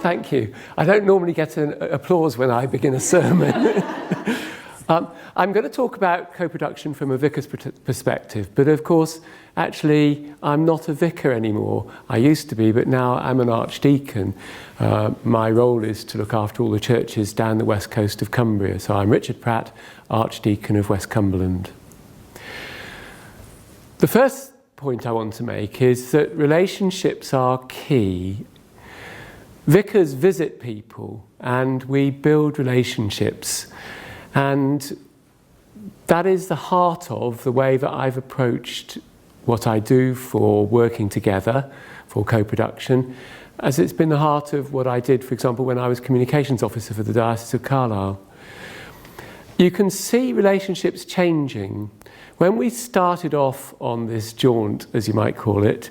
thank you. I don't normally get an applause when I begin a sermon. I'm going to talk about co-production from a vicar's perspective, but of course, actually, I'm not a vicar anymore. I used to be, but now I'm an archdeacon. My role is to look after all the churches down the west coast of Cumbria. So I'm Richard Pratt, Archdeacon of West Cumberland. The first point I want to make is that relationships are key. Vicars visit people and we build relationships, and that is the heart of the way that I've approached what I do for working together, for co-production, as it's been the heart of what I did, for example, when I was communications officer for the Diocese of Carlisle. You can see relationships changing. When we started off on this jaunt, as you might call it,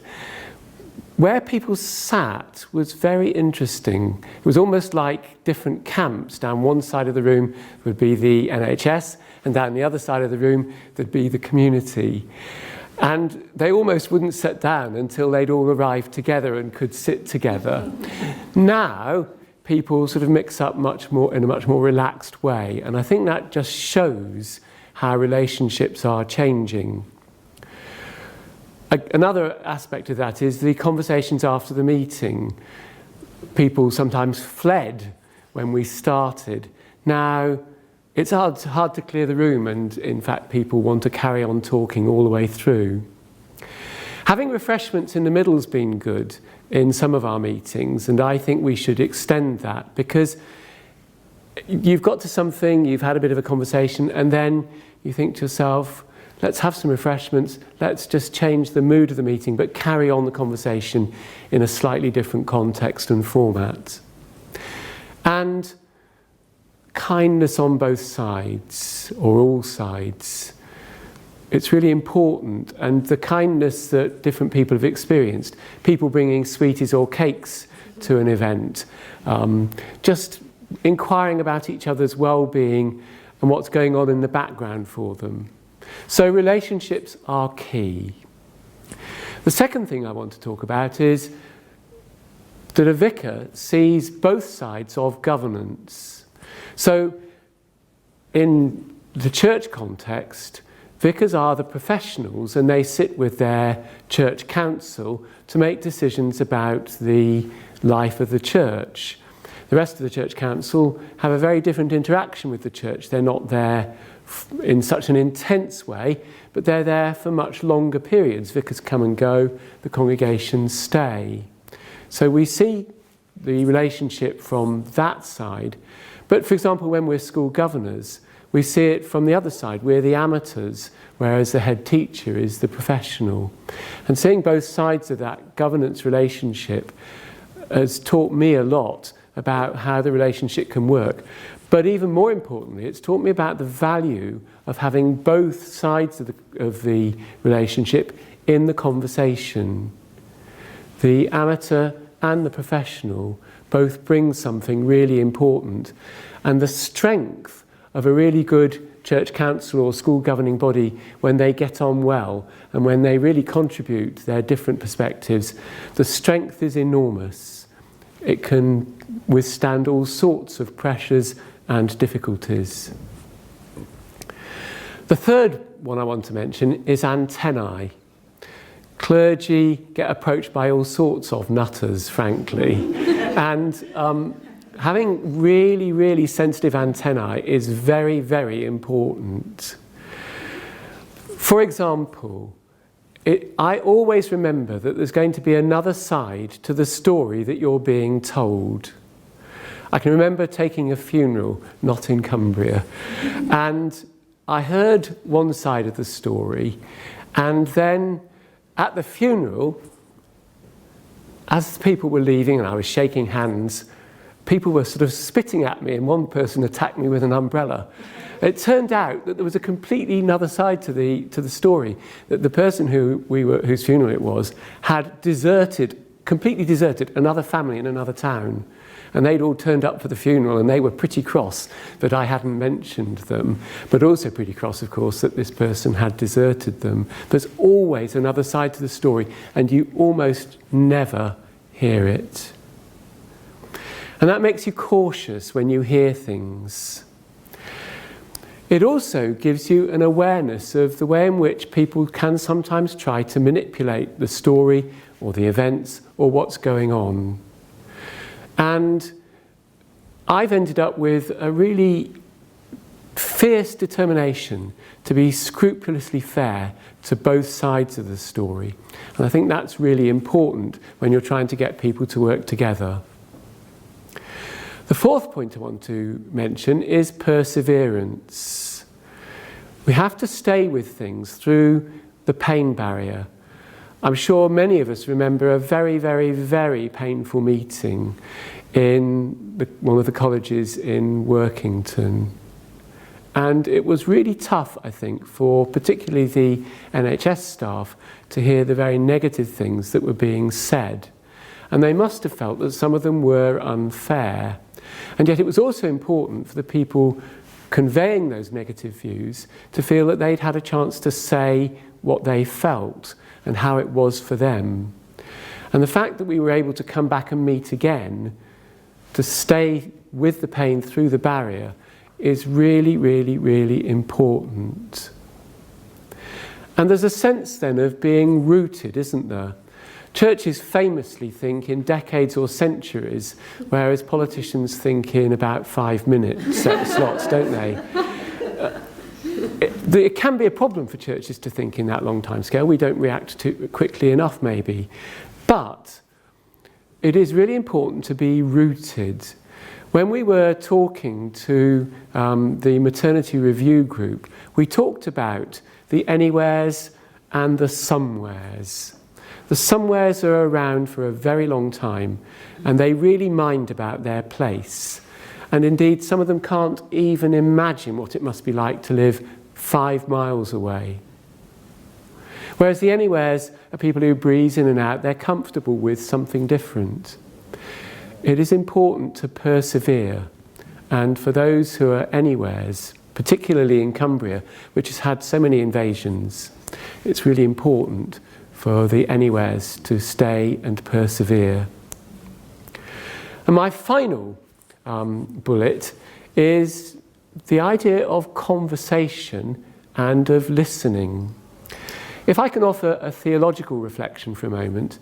where people sat was very interesting. It was almost like different camps. Down one side of the room would be the NHS, and down the other side of the room there'd be the community. And they almost wouldn't sit down until they'd all arrived together and could sit together. Now, people sort of mix up much more in a much more relaxed way, and I think that just shows how relationships are changing. Another aspect of that is the conversations after the meeting. People sometimes fled when we started. Now, it's hard to clear the room, and in fact people want to carry on talking all the way through. Having refreshments in the middle has been good in some of our meetings, and I think we should extend that, because you've got to something, you've had a bit of a conversation, and then you think to yourself, let's have some refreshments, let's just change the mood of the meeting, but carry on the conversation in a slightly different context and format. And kindness on both sides, or all sides. It's really important, and the kindness that different people have experienced, people bringing sweeties or cakes to an event, just inquiring about each other's well-being and what's going on in the background for them. So relationships are key. The second thing I want to talk about is that a vicar sees both sides of governance. So in the church context, vicars are the professionals, and they sit with their church council to make decisions about the life of the church. The rest of the church council have a very different interaction with the church. They're not there in such an intense way, but they're there for much longer periods. Vicars come and go, the congregations stay. So we see the relationship from that side. But for example, when we're school governors, we see it from the other side. We're the amateurs, whereas the head teacher is the professional. And seeing both sides of that governance relationship has taught me a lot about how the relationship can work. But even more importantly, it's taught me about the value of having both sides of the relationship in the conversation. The amateur and the professional both bring something really important. And the strength of a really good church council or school governing body, when they get on well and when they really contribute their different perspectives, the strength is enormous. It can withstand all sorts of pressures and difficulties. The third one I want to mention is antennae. Clergy get approached by all sorts of nutters, frankly, and having really, really sensitive antennae is very, very important. For example, I always remember that there's going to be another side to the story that you're being told. I can remember taking a funeral, not in Cumbria, and I heard one side of the story, and then at the funeral, as people were leaving and I was shaking hands, people were sort of spitting at me, and one person attacked me with an umbrella. It turned out that there was a completely another side to the story, that the person whose funeral it was had completely deserted another family in another town. And they'd all turned up for the funeral, and they were pretty cross that I hadn't mentioned them, but also pretty cross, of course, that this person had deserted them. There's always another side to the story, and you almost never hear it. And that makes you cautious when you hear things. It also gives you an awareness of the way in which people can sometimes try to manipulate the story or the events or what's going on. And I've ended up with a really fierce determination to be scrupulously fair to both sides of the story. And I think that's really important when you're trying to get people to work together. The fourth point I want to mention is perseverance. We have to stay with things through the pain barrier. I'm sure many of us remember a very, very, very painful meeting in one of the colleges in Workington. And it was really tough, I think, for particularly the NHS staff to hear the very negative things that were being said. And they must have felt that some of them were unfair. And yet it was also important for the people conveying those negative views to feel that they'd had a chance to say what they felt and how it was for them. And the fact that we were able to come back and meet again, to stay with the pain through the barrier, is really, really, really important. And there's a sense then of being rooted, isn't there? Churches famously think in decades or centuries, whereas politicians think in about 5-minute slots, don't they? It can be a problem for churches to think in that long time scale. We don't react to quickly enough, maybe. But it is really important to be rooted. When we were talking to the maternity review group, we talked about the anywheres and the somewheres. The somewheres are around for a very long time, and they really mind about their place. And indeed, some of them can't even imagine what it must be like to live 5 miles away. Whereas the anywheres are people who breeze in and out, they're comfortable with something different. It is important to persevere, and for those who are anywheres, particularly in Cumbria, which has had so many invasions, it's really important for the anywheres to stay and persevere. And my final bullet is the idea of conversation and of listening. If I can offer a theological reflection for a moment,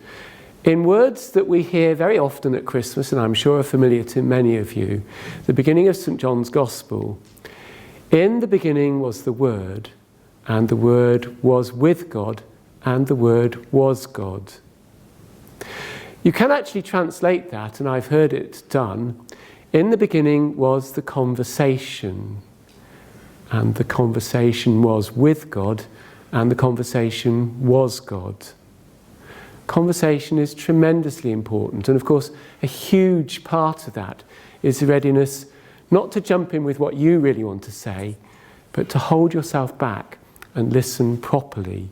in words that we hear very often at Christmas, and I'm sure are familiar to many of you, the beginning of St. John's Gospel, in the beginning was the Word, and the Word was with God, and the Word was God. You can actually translate that, and I've heard it done. In the beginning was the conversation, and the conversation was with God, and the conversation was God. Conversation is tremendously important, and of course a huge part of that is the readiness not to jump in with what you really want to say, but to hold yourself back and listen properly.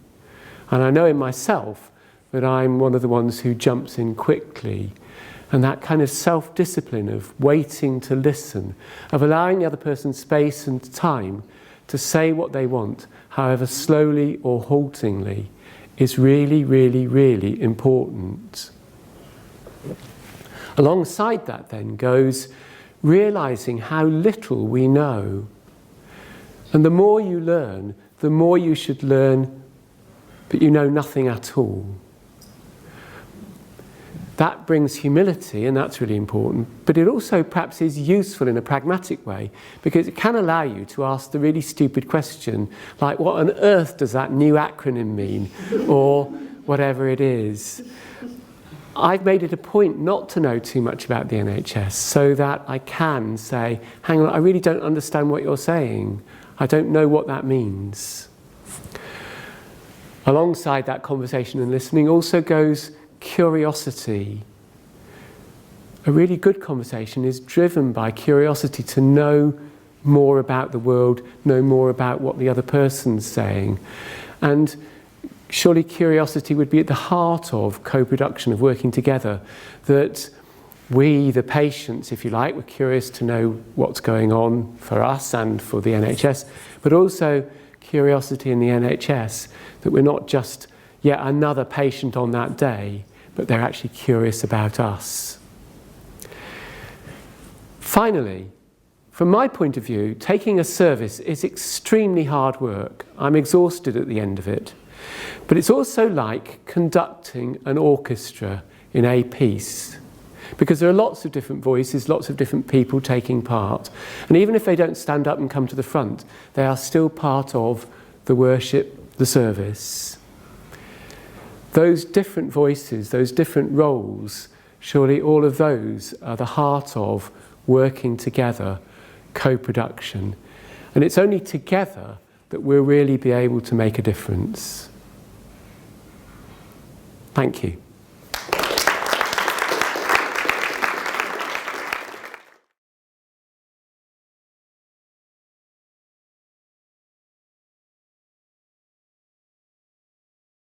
And I know in myself that I'm one of the ones who jumps in quickly, and that kind of self-discipline of waiting to listen, of allowing the other person space and time to say what they want, however slowly or haltingly, is really, really, really important. Alongside that then goes realizing how little we know. And the more you learn, the more you should learn but you know nothing at all. That brings humility, and that's really important, but it also perhaps is useful in a pragmatic way, because it can allow you to ask the really stupid question, like, what on earth does that new acronym mean? Or whatever it is. I've made it a point not to know too much about the NHS, so that I can say, hang on, I really don't understand what you're saying. I don't know what that means. Alongside that conversation and listening also goes curiosity. A really good conversation is driven by curiosity to know more about the world, know more about what the other person's saying. And surely curiosity would be at the heart of co-production, of working together, that we, the patients, if you like, were curious to know what's going on for us and for the NHS, but also curiosity in the NHS, that we're not just yet another patient on that day, but they're actually curious about us. Finally, from my point of view, taking a service is extremely hard work. I'm exhausted at the end of it. But it's also like conducting an orchestra in a piece, because there are lots of different voices, lots of different people taking part. And even if they don't stand up and come to the front, they are still part of the worship, the service. Those different voices, those different roles, surely all of those are the heart of working together, co-production. And it's only together that we'll really be able to make a difference. Thank you.